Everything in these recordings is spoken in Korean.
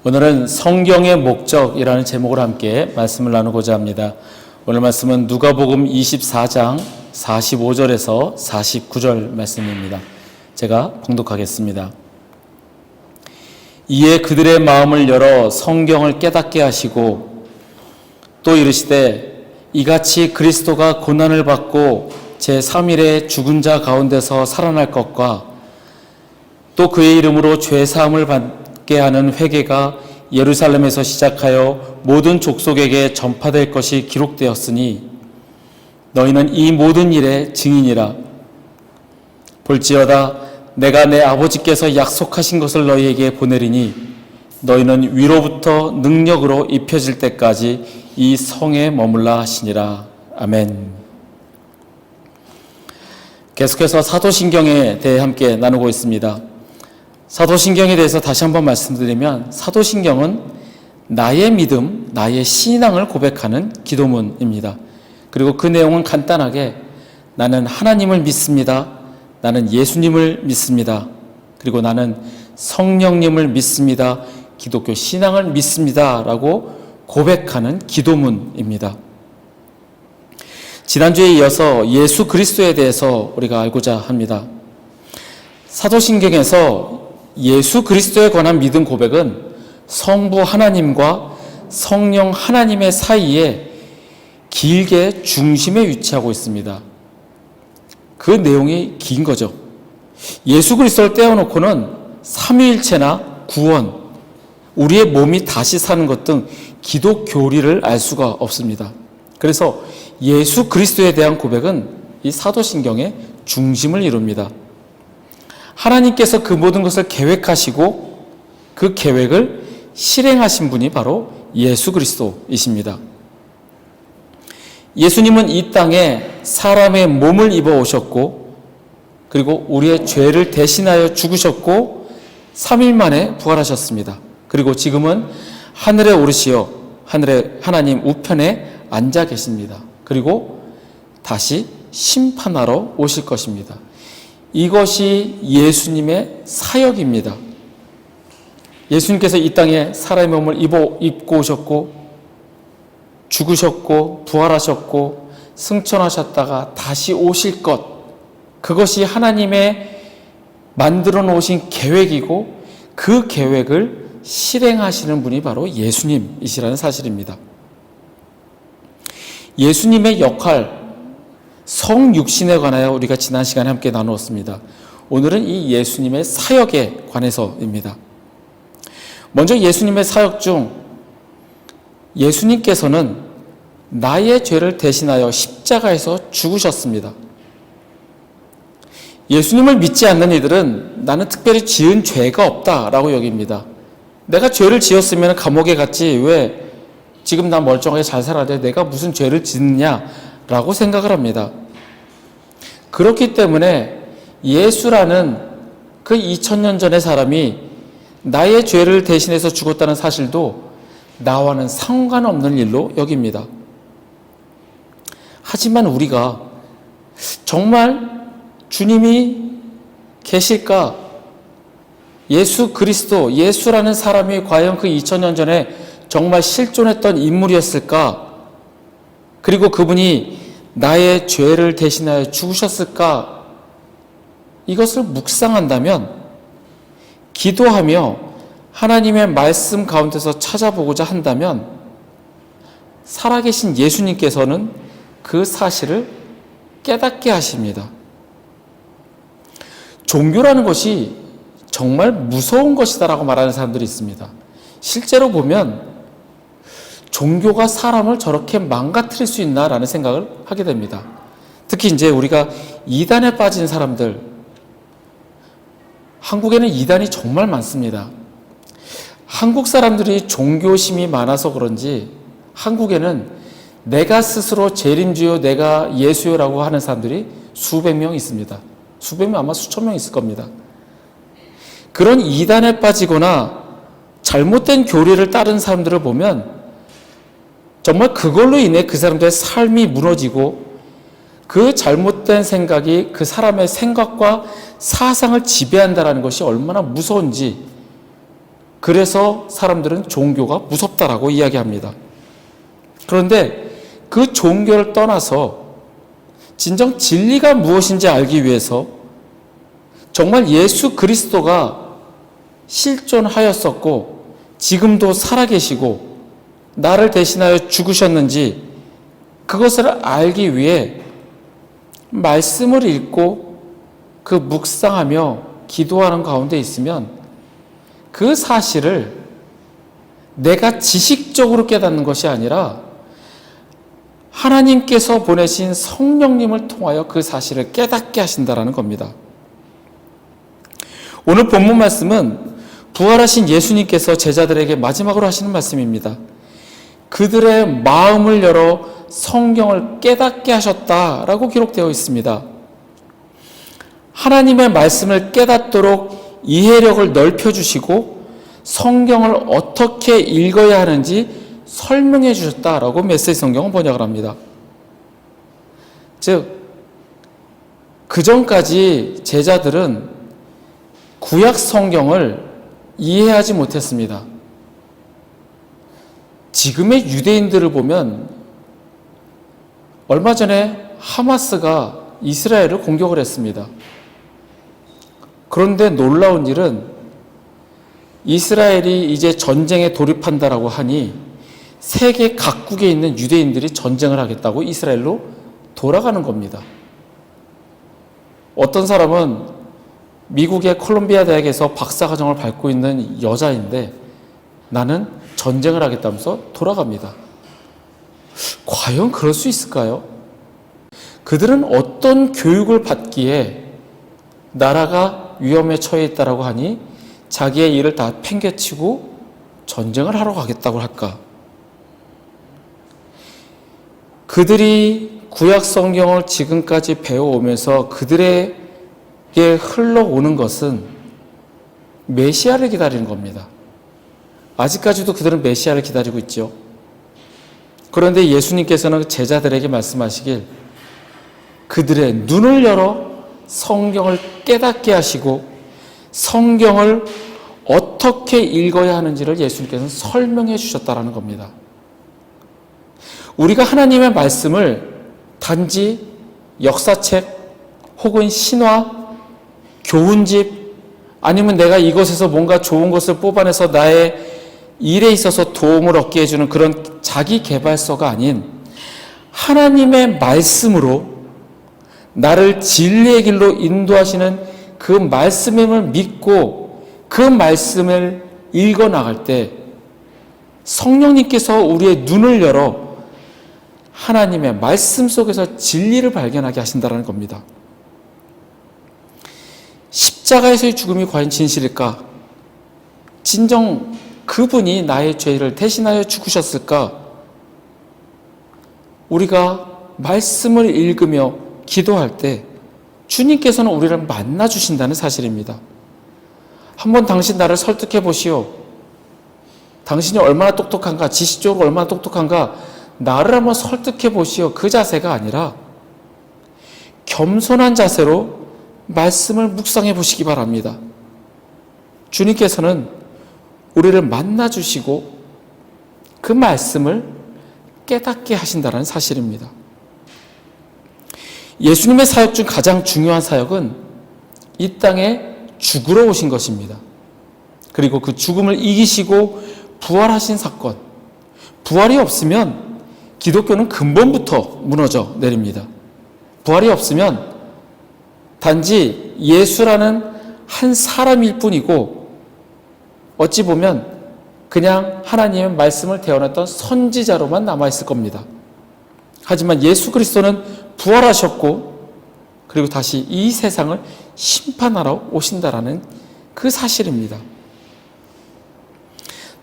오늘은 성경의 목적이라는 제목으로 함께 말씀을 나누고자 합니다. 오늘 말씀은 누가복음 24장 45절에서 49절 말씀입니다. 제가 봉독하겠습니다. 이에 그들의 마음을 열어 성경을 깨닫게 하시고 또 이르시되 이같이 그리스도가 고난을 받고 제3일에 죽은 자 가운데서 살아날 것과 또 그의 이름으로 죄사함을 받게 하는 회개가 예루살렘에서 시작하여 모든 족속에게 전파될 것이 기록되었으니 너희는 이 모든 일의 증인이라. 볼지어다 내가 내 아버지께서 약속하신 것을 너희에게 보내리니 너희는 위로부터 능력으로 입혀질 때까지 이 성에 머물라 하시니라. 아멘. 계속해서 사도신경에 대해 함께 나누고 있습니다. 사도신경에 대해서 다시 한번 말씀드리면 사도신경은 나의 믿음, 나의 신앙을 고백하는 기도문입니다. 그리고 그 내용은 간단하게 나는 하나님을 믿습니다. 나는 예수님을 믿습니다. 그리고 나는 성령님을 믿습니다. 기독교 신앙을 믿습니다. 라고 고백하는 기도문입니다. 지난주에 이어서 예수 그리스도에 대해서 우리가 알고자 합니다. 사도신경에서 예수 그리스도에 관한 믿음 고백은 성부 하나님과 성령 하나님의 사이에 길게 중심에 위치하고 있습니다. 그 내용이 긴 거죠. 예수 그리스도를 떼어놓고는 삼위일체나 구원, 우리의 몸이 다시 사는 것 등 기독 교리를 알 수가 없습니다. 그래서 예수 그리스도에 대한 고백은 이 사도신경의 중심을 이룹니다. 하나님께서 그 모든 것을 계획하시고 그 계획을 실행하신 분이 바로 예수 그리스도이십니다. 예수님은 이 땅에 사람의 몸을 입어 오셨고 그리고 우리의 죄를 대신하여 죽으셨고 3일 만에 부활하셨습니다. 그리고 지금은 하늘에 오르시어 하늘의 하나님 우편에 앉아 계십니다. 그리고 다시 심판하러 오실 것입니다. 이것이 예수님의 사역입니다. 예수님께서 이 땅에 사람의 몸을 입고 오셨고 죽으셨고 부활하셨고 승천하셨다가 다시 오실 것, 그것이 하나님의 만들어 놓으신 계획이고 그 계획을 실행하시는 분이 바로 예수님이시라는 사실입니다. 예수님의 역할, 성육신에 관하여 우리가 지난 시간에 함께 나누었습니다. 오늘은 이 예수님의 사역에 관해서입니다. 먼저 예수님의 사역 중 예수님께서는 나의 죄를 대신하여 십자가에서 죽으셨습니다. 예수님을 믿지 않는 이들은 나는 특별히 지은 죄가 없다라고 여깁니다. 내가 죄를 지었으면 감옥에 갔지 왜 지금 나 멀쩡하게 잘 살아야 내가 무슨 죄를 짓느냐라고 생각을 합니다. 그렇기 때문에 예수라는 그 2000년 전의 사람이 나의 죄를 대신해서 죽었다는 사실도 나와는 상관없는 일로 여깁니다. 하지만 우리가 정말 주님이 계실까? 예수 그리스도, 예수라는 사람이 과연 그 2000년 전에 정말 실존했던 인물이었을까? 그리고 그분이 나의 죄를 대신하여 죽으셨을까? 이것을 묵상한다면, 기도하며 하나님의 말씀 가운데서 찾아보고자 한다면 살아계신 예수님께서는 그 사실을 깨닫게 하십니다. 종교라는 것이 정말 무서운 것이다라고 말하는 사람들이 있습니다. 실제로 보면 종교가 사람을 저렇게 망가뜨릴 수 있나라는 생각을 하게 됩니다. 특히 이제 우리가 이단에 빠진 사람들, 한국에는 이단이 정말 많습니다. 한국 사람들이 종교심이 많아서 그런지 한국에는 내가 스스로 재림주요, 내가 예수요라고 하는 사람들이 수백 명 있습니다. 수백 명, 아마 수천 명 있을 겁니다. 그런 이단에 빠지거나 잘못된 교리를 따른 사람들을 보면 정말 그걸로 인해 그 사람들의 삶이 무너지고 그 잘못된 생각이 그 사람의 생각과 사상을 지배한다는 것이 얼마나 무서운지 그래서 사람들은 종교가 무섭다라고 이야기합니다. 그런데 그 종교를 떠나서 진정 진리가 무엇인지 알기 위해서 정말 예수 그리스도가 실존하였었고 지금도 살아계시고 나를 대신하여 죽으셨는지 그것을 알기 위해 말씀을 읽고 그 묵상하며 기도하는 가운데 있으면 그 사실을 내가 지식적으로 깨닫는 것이 아니라 하나님께서 보내신 성령님을 통하여 그 사실을 깨닫게 하신다라는 겁니다. 오늘 본문 말씀은 부활하신 예수님께서 제자들에게 마지막으로 하시는 말씀입니다. 그들의 마음을 열어 성경을 깨닫게 하셨다라고 기록되어 있습니다. 하나님의 말씀을 깨닫도록 이해력을 넓혀주시고 성경을 어떻게 읽어야 하는지 설명해 주셨다라고 메시지 성경은 번역을 합니다. 즉, 그전까지 제자들은 구약 성경을 이해하지 못했습니다. 지금의 유대인들을 보면 얼마 전에 하마스가 이스라엘을 공격을 했습니다. 그런데 놀라운 일은 이스라엘이 이제 전쟁에 돌입한다라고 하니 세계 각국에 있는 유대인들이 전쟁을 하겠다고 이스라엘로 돌아가는 겁니다. 어떤 사람은 미국의 콜롬비아 대학에서 박사과정을 밟고 있는 여자인데 나는 전쟁을 하겠다면서 돌아갑니다. 과연 그럴 수 있을까요? 그들은 어떤 교육을 받기에 나라가 위험에 처해 있다라고 하니 자기의 일을 다 팽개치고 전쟁을 하러 가겠다고 할까? 그들이 구약 성경을 지금까지 배워오면서 그들에게 흘러오는 것은 메시아를 기다리는 겁니다. 아직까지도 그들은 메시아를 기다리고 있죠. 그런데 예수님께서는 제자들에게 말씀하시길 그들의 눈을 열어 성경을 깨닫게 하시고 성경을 어떻게 읽어야 하는지를 예수님께서는 설명해 주셨다라는 겁니다. 우리가 하나님의 말씀을 단지 역사책 혹은 신화, 교훈집 아니면 내가 이것에서 뭔가 좋은 것을 뽑아내서 나의 일에 있어서 도움을 얻게 해주는 그런 자기 개발서가 아닌 하나님의 말씀으로 나를 진리의 길로 인도하시는 그 말씀임을 믿고 그 말씀을 읽어 나갈 때 성령님께서 우리의 눈을 열어 하나님의 말씀 속에서 진리를 발견하게 하신다는 겁니다. 십자가에서의 죽음이 과연 진실일까? 진정 그분이 나의 죄를 대신하여 죽으셨을까? 우리가 말씀을 읽으며 기도할 때 주님께서는 우리를 만나 주신다는 사실입니다. 한번 당신 나를 설득해 보시오. 당신이 얼마나 똑똑한가, 지식적으로 얼마나 똑똑한가, 나를 한번 설득해 보시오. 그 자세가 아니라 겸손한 자세로 말씀을 묵상해 보시기 바랍니다. 주님께서는 우리를 만나 주시고 그 말씀을 깨닫게 하신다는 사실입니다. 예수님의 사역 중 가장 중요한 사역은 이 땅에 죽으러 오신 것입니다. 그리고 그 죽음을 이기시고 부활하신 사건. 부활이 없으면 기독교는 근본부터 무너져 내립니다. 부활이 없으면 단지 예수라는 한 사람일 뿐이고 어찌 보면 그냥 하나님의 말씀을 대언했던 선지자로만 남아있을 겁니다. 하지만 예수 그리스도는 부활하셨고 그리고 다시 이 세상을 심판하러 오신다라는 그 사실입니다.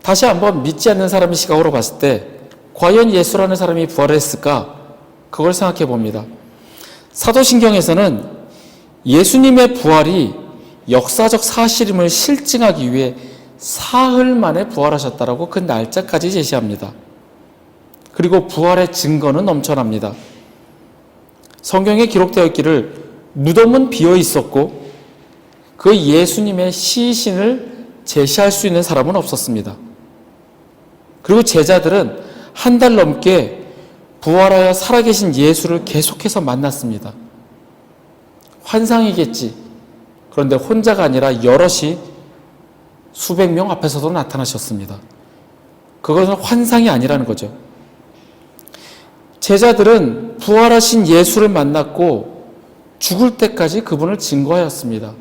다시 한번 믿지 않는 사람의 시각으로 봤을 때 과연 예수라는 사람이 부활했을까? 그걸 생각해 봅니다. 사도신경에서는 예수님의 부활이 역사적 사실임을 실증하기 위해 사흘 만에 부활하셨다라고 그 날짜까지 제시합니다. 그리고 부활의 증거는 넘쳐납니다. 성경에 기록되어 있기를 무덤은 비어 있었고 그 예수님의 시신을 제시할 수 있는 사람은 없었습니다. 그리고 제자들은 한 달 넘게 부활하여 살아계신 예수를 계속해서 만났습니다. 환상이겠지. 그런데 혼자가 아니라 여럿이 수백 명 앞에서도 나타나셨습니다. 그것은 환상이 아니라는 거죠. 제자들은 부활하신 예수를 만났고 죽을 때까지 그분을 증거하였습니다.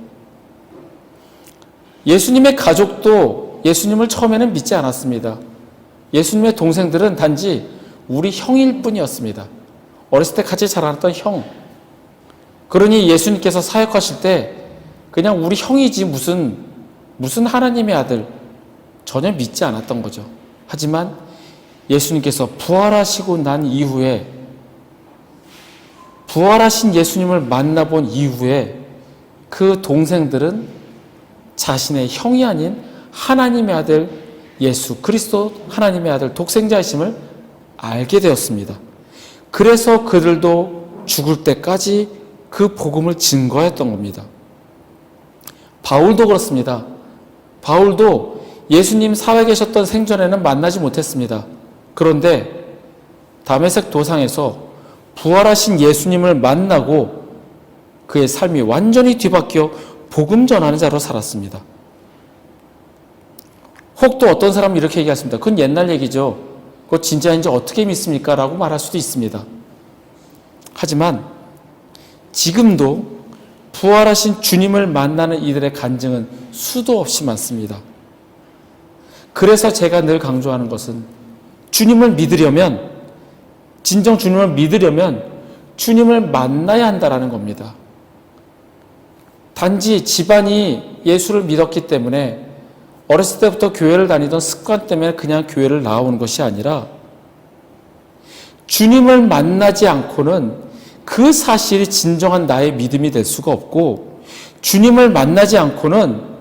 예수님의 가족도 예수님을 처음에는 믿지 않았습니다. 예수님의 동생들은 단지 우리 형일 뿐이었습니다. 어렸을 때 같이 자라났던 형. 그러니 예수님께서 사역하실 때 그냥 우리 형이지 무슨 하나님의 아들, 전혀 믿지 않았던 거죠. 하지만 예수님께서 부활하시고 난 이후에, 부활하신 예수님을 만나본 이후에 그 동생들은 자신의 형이 아닌 하나님의 아들 예수 그리스도, 하나님의 아들 독생자이심을 알게 되었습니다. 그래서 그들도 죽을 때까지 그 복음을 증거했던 겁니다. 바울도 그렇습니다. 바울도 예수님 살아계셨던 생전에는 만나지 못했습니다. 그런데 다메섹 도상에서 부활하신 예수님을 만나고 그의 삶이 완전히 뒤바뀌어 복음 전하는 자로 살았습니다. 혹 또 어떤 사람은 이렇게 얘기했습니다. 그건 옛날 얘기죠. 그거 진짜인지 어떻게 믿습니까? 라고 말할 수도 있습니다. 하지만 지금도 부활하신 주님을 만나는 이들의 간증은 수도 없이 많습니다. 그래서 제가 늘 강조하는 것은 주님을 믿으려면, 진정 주님을 믿으려면 주님을 만나야 한다는 겁니다. 단지 집안이 예수를 믿었기 때문에 어렸을 때부터 교회를 다니던 습관 때문에 그냥 교회를 나오는 것이 아니라 주님을 만나지 않고는 그 사실이 진정한 나의 믿음이 될 수가 없고, 주님을 만나지 않고는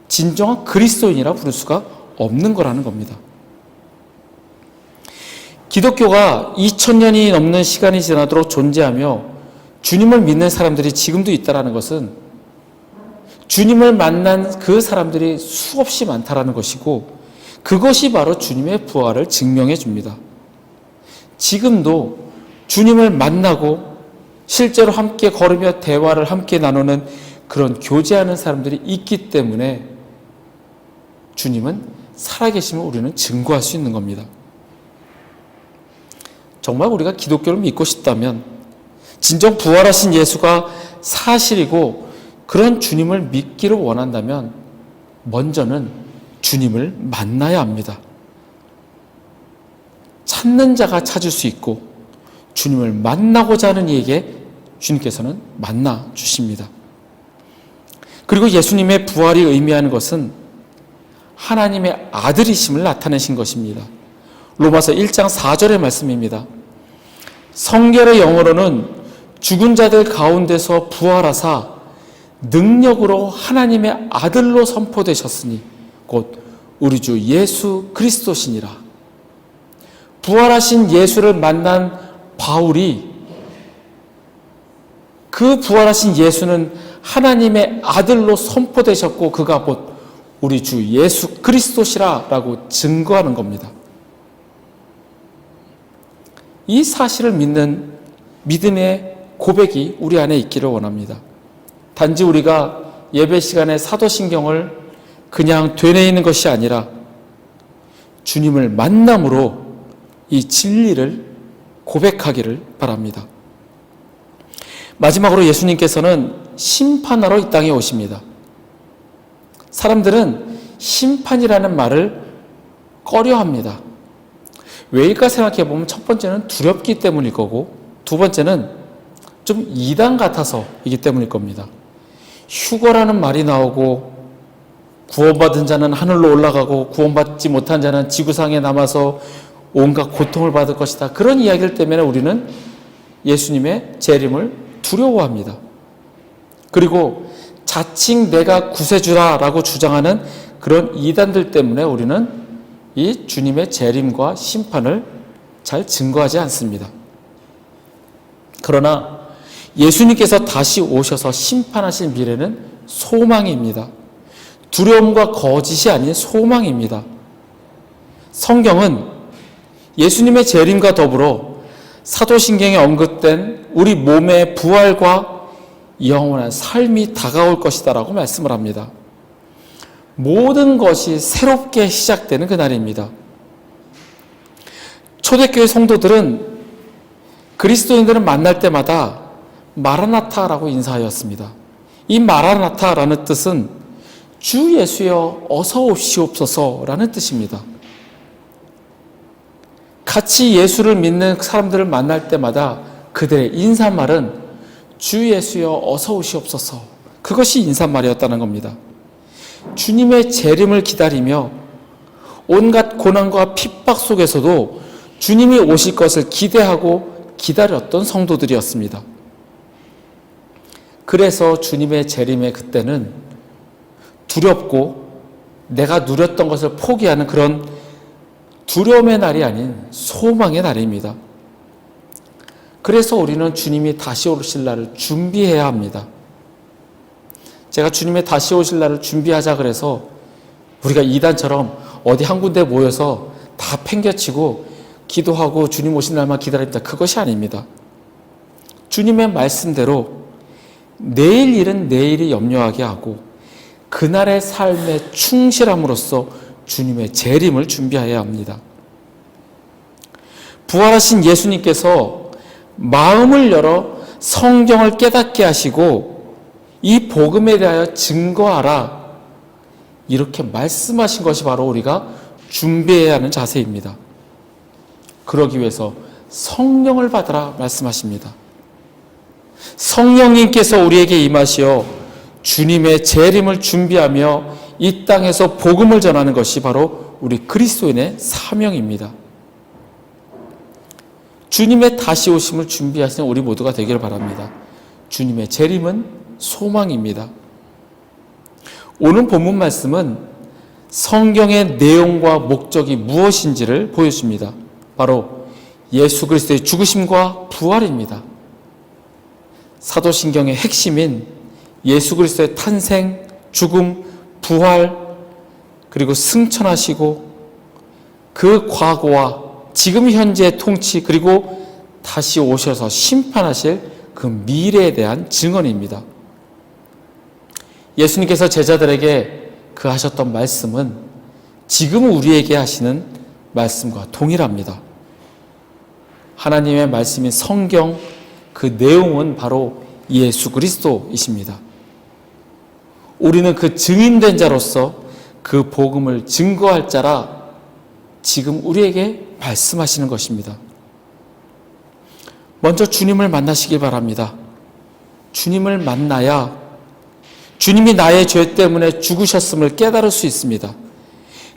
진정한 그리스도인이라 부를 수가 없는 거라는 겁니다. 기독교가 2000년이 넘는 시간이 지나도록 존재하며 주님을 믿는 사람들이 지금도 있다는 것은 주님을 만난 그 사람들이 수없이 많다는 것이고, 그것이 바로 주님의 부활을 증명해 줍니다. 지금도 주님을 만나고 실제로 함께 걸으며 대화를 함께 나누는 그런 교제하는 사람들이 있기 때문에 주님은 살아계심을 우리는 증거할 수 있는 겁니다. 정말 우리가 기독교를 믿고 싶다면, 진정 부활하신 예수가 사실이고 그런 주님을 믿기를 원한다면 먼저는 주님을 만나야 합니다. 찾는 자가 찾을 수 있고 주님을 만나고자 하는 이에게 주님께서는 만나 주십니다. 그리고 예수님의 부활이 의미하는 것은 하나님의 아들이심을 나타내신 것입니다. 로마서 1장 4절의 말씀입니다. 성결의 영어로는 죽은 자들 가운데서 부활하사 능력으로 하나님의 아들로 선포되셨으니 곧 우리 주 예수 그리스도시니라. 부활하신 예수를 만난 바울이, 그 부활하신 예수는 하나님의 아들로 선포되셨고 그가 곧 우리 주 예수 그리스도시라라고 증거하는 겁니다. 이 사실을 믿는 믿음의 고백이 우리 안에 있기를 원합니다. 단지 우리가 예배 시간에 사도신경을 그냥 되뇌이는 것이 아니라 주님을 만남으로 이 진리를 고백하기를 바랍니다. 마지막으로 예수님께서는 심판하러 이 땅에 오십니다. 사람들은 심판이라는 말을 꺼려합니다. 왜일까 생각해 보면 첫 번째는 두렵기 때문일 거고, 두 번째는 좀 이단 같아서이기 때문일 겁니다. 휴거라는 말이 나오고 구원받은 자는 하늘로 올라가고 구원받지 못한 자는 지구상에 남아서 온갖 고통을 받을 것이다. 그런 이야기를 때문에 우리는 예수님의 재림을 두려워합니다. 그리고 자칭 내가 구세주라라고 주장하는 그런 이단들 때문에 우리는 이 주님의 재림과 심판을 잘 증거하지 않습니다. 그러나 예수님께서 다시 오셔서 심판하실 미래는 소망입니다. 두려움과 거짓이 아닌 소망입니다. 성경은 예수님의 재림과 더불어 사도신경에 언급된 우리 몸의 부활과 영원한 삶이 다가올 것이다라고 말씀을 합니다. 모든 것이 새롭게 시작되는 그날입니다. 초대교회 성도들은 그리스도인들을 만날 때마다 마라나타라고 인사하였습니다. 이 마라나타라는 뜻은 주 예수여 어서 오시옵소서라는 뜻입니다. 같이 예수를 믿는 사람들을 만날 때마다 그들의 인사말은 주 예수여 어서 오시옵소서, 그것이 인사말이었다는 겁니다. 주님의 재림을 기다리며 온갖 고난과 핍박 속에서도 주님이 오실 것을 기대하고 기다렸던 성도들이었습니다. 그래서 주님의 재림의 그때는 두렵고 내가 누렸던 것을 포기하는 그런 두려움의 날이 아닌 소망의 날입니다. 그래서 우리는 주님이 다시 오실 날을 준비해야 합니다. 제가 주님의 다시 오실 날을 준비하자 그래서 우리가 이단처럼 어디 한 군데 모여서 다 팽개치고 기도하고 주님 오신 날만 기다립니다. 그것이 아닙니다. 주님의 말씀대로 내일 일은 내일이 염려하게 하고 그날의 삶에 충실함으로써 주님의 재림을 준비해야 합니다. 부활하신 예수님께서 마음을 열어 성경을 깨닫게 하시고 이 복음에 대하여 증거하라, 이렇게 말씀하신 것이 바로 우리가 준비해야 하는 자세입니다. 그러기 위해서 성령을 받으라 말씀하십니다. 성령님께서 우리에게 임하시어 주님의 재림을 준비하며 이 땅에서 복음을 전하는 것이 바로 우리 그리스도인의 사명입니다. 주님의 다시 오심을 준비하시는 우리 모두가 되기를 바랍니다. 주님의 재림은 소망입니다. 오늘 본문 말씀은 성경의 내용과 목적이 무엇인지를 보여줍니다. 바로 예수 그리스도의 죽으심과 부활입니다. 사도신경의 핵심인 예수 그리스도의 탄생, 죽음, 부활, 그리고 승천하시고 그 과거와 지금 현재의 통치, 그리고 다시 오셔서 심판하실 그 미래에 대한 증언입니다. 예수님께서 제자들에게 그 하셨던 말씀은 지금 우리에게 하시는 말씀과 동일합니다. 하나님의 말씀인 성경, 그 내용은 바로 예수 그리스도이십니다. 우리는 그 증인된 자로서 그 복음을 증거할 자라 지금 우리에게 말씀하시는 것입니다. 먼저 주님을 만나시길 바랍니다. 주님을 만나야 주님이 나의 죄 때문에 죽으셨음을 깨달을 수 있습니다.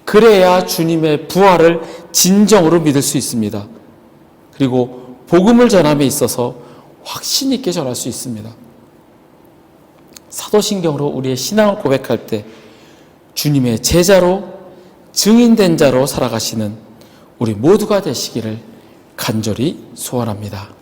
그래야 주님의 부활을 진정으로 믿을 수 있습니다. 그리고 복음을 전함에 있어서 확신 있게 전할 수 있습니다. 사도신경으로 우리의 신앙을 고백할 때 주님의 제자로 증인된 자로 살아가시는 우리 모두가 되시기를 간절히 소원합니다.